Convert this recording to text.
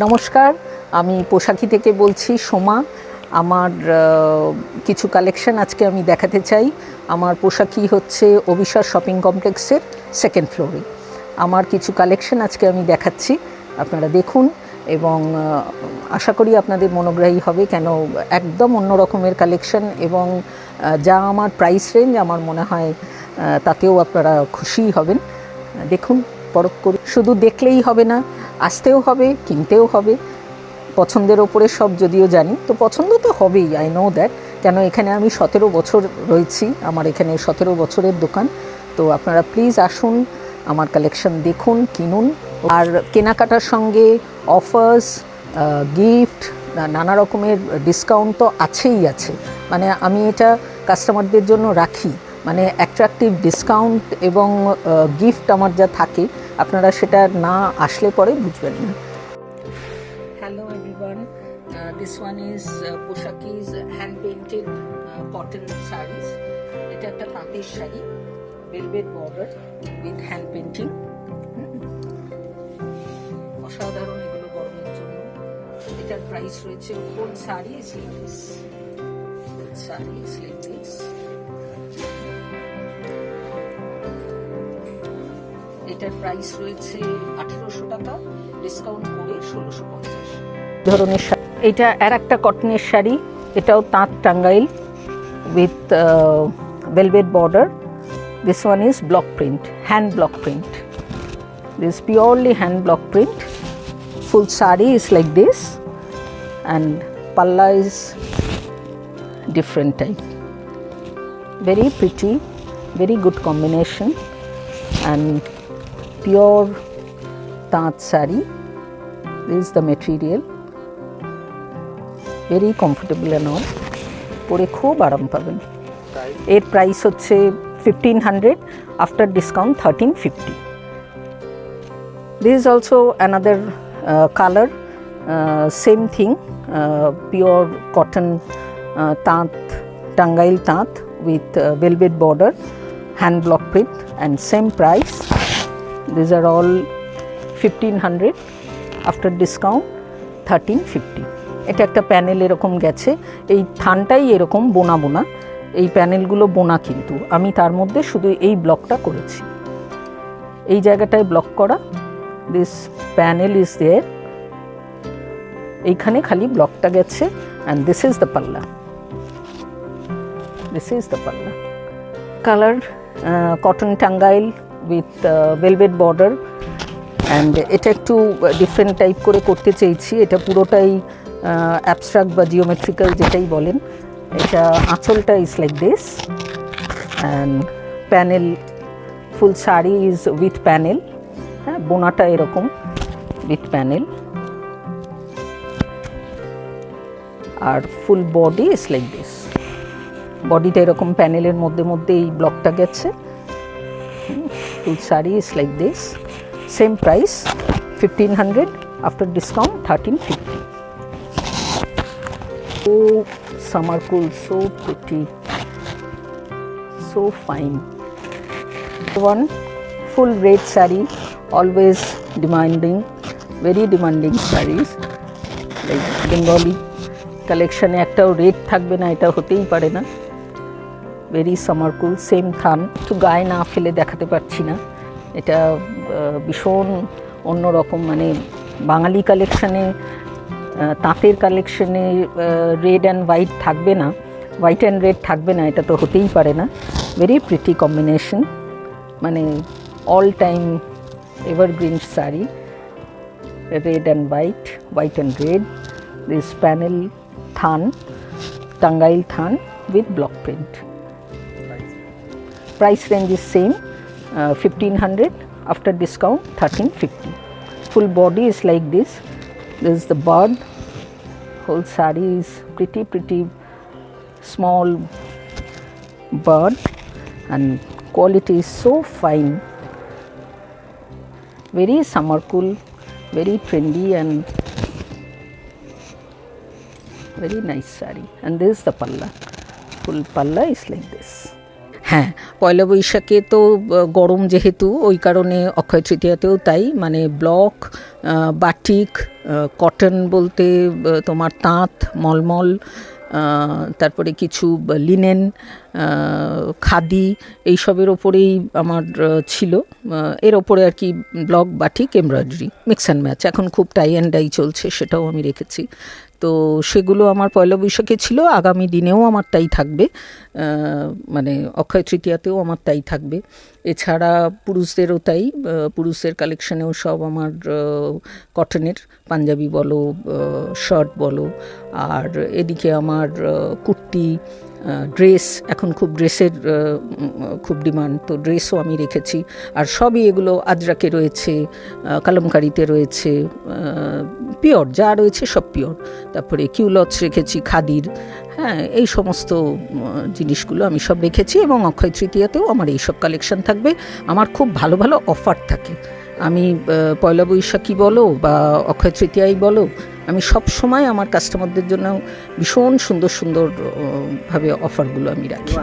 নমস্কার, আমি পোশাকি থেকে বলছি সোমা। আমার কিছু কালেকশন আজকে আমি দেখাতে চাই। আমার পোশাকি হচ্ছে অবিশ্বাস শপিং কমপ্লেক্সের সেকেন্ড ফ্লোরে। আমার কিছু কালেকশন আজকে আমি দেখাচ্ছি, আপনারা দেখুন এবং আশা করি আপনাদের মনোগ্রাহী হবে, কেন একদম অন্য রকমের কালেকশন এবং যা আমার প্রাইস রেঞ্জ আমার মনে হয় তাতেও আপনারা খুশিই হবেন। দেখুন, পরখ করুন, শুধু দেখলেই হবে না, আসতেও হবে, কিনতেও হবে। পছন্দের ওপরে সব যদিও জানি, তো পছন্দ তো হবেই, আই নো দ্যাট, কেন এখানে আমি 17 বছর রয়েছি, আমার এখানে 17 বছরের দোকান। তো আপনারা প্লিজ আসুন, আমার কালেকশন দেখুন, কিনুন। আর কেনাকাটার সঙ্গে অফার্স, গিফট, নানা রকমের ডিসকাউন্ট তো আছেই আছে। মানে আমি এটা কাস্টমারদের জন্য রাখি, মানে অ্যাট্রাকটিভ ডিসকাউন্ট এবং গিফট আমার যা থাকে, আপনারা সেটা না আসলে পরে বুঝবেন না। Hello everyone, this one is Poshaki's hand painted cotton sarees. এটা একটা তাঁতের sari, velvet border with hand painting. অসাধারণ এগুলো গরমের জন্য। এটার প্রাইস রয়েছে, full saree is like this. Full saree is like this. এটার প্রাইস রয়েছে 1800 টাকা, ডিসকাউন্ট করে 1650 ধরনের শাড়ি। এটা আর একটা কটনের শাড়ি, এটাও তাঁত Tangail with velvet border. This one is block print, hand block print. This is purely hand block print. Full saree is like this and palla is different type. Very pretty, very good combination and pure taat saree. This is the material, very comfortable and all, পরে খুব আরাম পাবেন। এর price হচ্ছে 1500, after discount 1350. This is also another color, same thing, pure cotton taat, Tangail taat with velvet border, hand block print and same price. These are all 1500, after discount 1350. এটা একটা panel এরকম গেছে, এই থানটাই এরকম বোনা বোনা, এই প্যানেলগুলো বোনা, কিন্তু আমি তার মধ্যে শুধু এই ব্লকটা করেছি, এই জায়গাটায় ব্লক করা। দিস প্যানেল ইজ দেয়ার, এইখানে খালি ব্লকটা গেছে অ্যান্ড দিস ইজ দ্য পাল্লা। দিস ইজ দ্য পাল্লা। Colour cotton Tangail with velvet border, and এটা একটু ডিফারেন্ট টাইপ করে করতে চেয়েছি। এটা পুরোটাই অ্যাবস্ট্রাক্ট বা জিওমেট্রিক্যাল যেটাই বলেন। এটা আঁচলটা is like this and panel, full sari is with panel, হ্যাঁ, বোনাটা এরকম উইথ প্যানেল, আর full body is like this. বডিটা এরকম প্যানেলের মধ্যে মধ্যে এই ব্লকটা গেছে। Full sari is like this, same price 1500, after discount 1350. Oh, summer cool, so pretty, so fine. One full red saree, always demanding, very demanding sarees, like Bengali collection এ একটাও red থাকবে না, এটা হতেই পারে না। ভেরি সামার কুল, সেম থান, একটু গায়ে না ফেলে দেখাতে পারছি না, এটা ভীষণ অন্যরকম। মানে বাঙালি কালেকশানে, তাঁতের কালেকশানে রেড অ্যান্ড হোয়াইট থাকবে না, হোয়াইট অ্যান্ড রেড থাকবে না, এটা তো হতেই পারে না। ভেরি প্রিটি কম্বিনেশন, মানে all time evergreen sari, red and white, white and red. This panel than, Tangail than with block print. Price range is same, 1500, after discount 1350. Full body is like this. This is the bird. Whole saree is pretty small bird and quality is so fine. Very summer cool, very trendy and very nice saree. And this is the palla. Full palla is like this. হ্যাঁ, পয়লা বৈশাখে তো গরম যেহেতু, ওই কারণে অক্ষয় তৃতীয়াতেও তাই, মানে block, batik, cotton বলতে তোমার তাঁত, মলমল, তারপরে কিছু লিনেন, খাদি, এইসবের ওপরেই আমার ছিল। এর ওপরে আর কি block, batik, embroidery, mix and match. এখন খুব টাই অ্যান্ড ডাই চলছে, সেটাও আমি রেখেছি। তো সেগুলো আমার পয়লা বৈশাখে ছিল, আগামী দিনেও আমার তাই থাকবে, মানে অক্ষয় তৃতীয়াতেও আমার তাই থাকবে। এছাড়া পুরুষদেরও তাই, পুরুষদের কালেকশানেও সব আমার কটনের, পাঞ্জাবি বলো, শার্ট বলো, আর এদিকে আমার কুর্তি, ড্রেস, এখন খুব ড্রেসের খুব ডিমান্ড, তো ড্রেসও আমি রেখেছি। আর সবই এগুলো আজরাকে রয়েছে, কালামকারিতে রয়েছে, পিওর যা রয়েছে সব পিওর। তারপরে কিউলথস রেখেছি খাদির, হ্যাঁ, এই সমস্ত জিনিসগুলো আমি সব রেখেছি। এবং অক্ষয় তৃতীয়াতেও আমার এইসব কালেকশন থাকবে। আমার খুব ভালো ভালো অফার থাকে। আমি পয়লা বৈশাখী বলো বা অক্ষয় তৃতীয়াই বলো, আমি সব সময় আমার কাস্টমারদের জন্য ভীষণ সুন্দর সুন্দর ভাবে অফারগুলো আমি রাখি।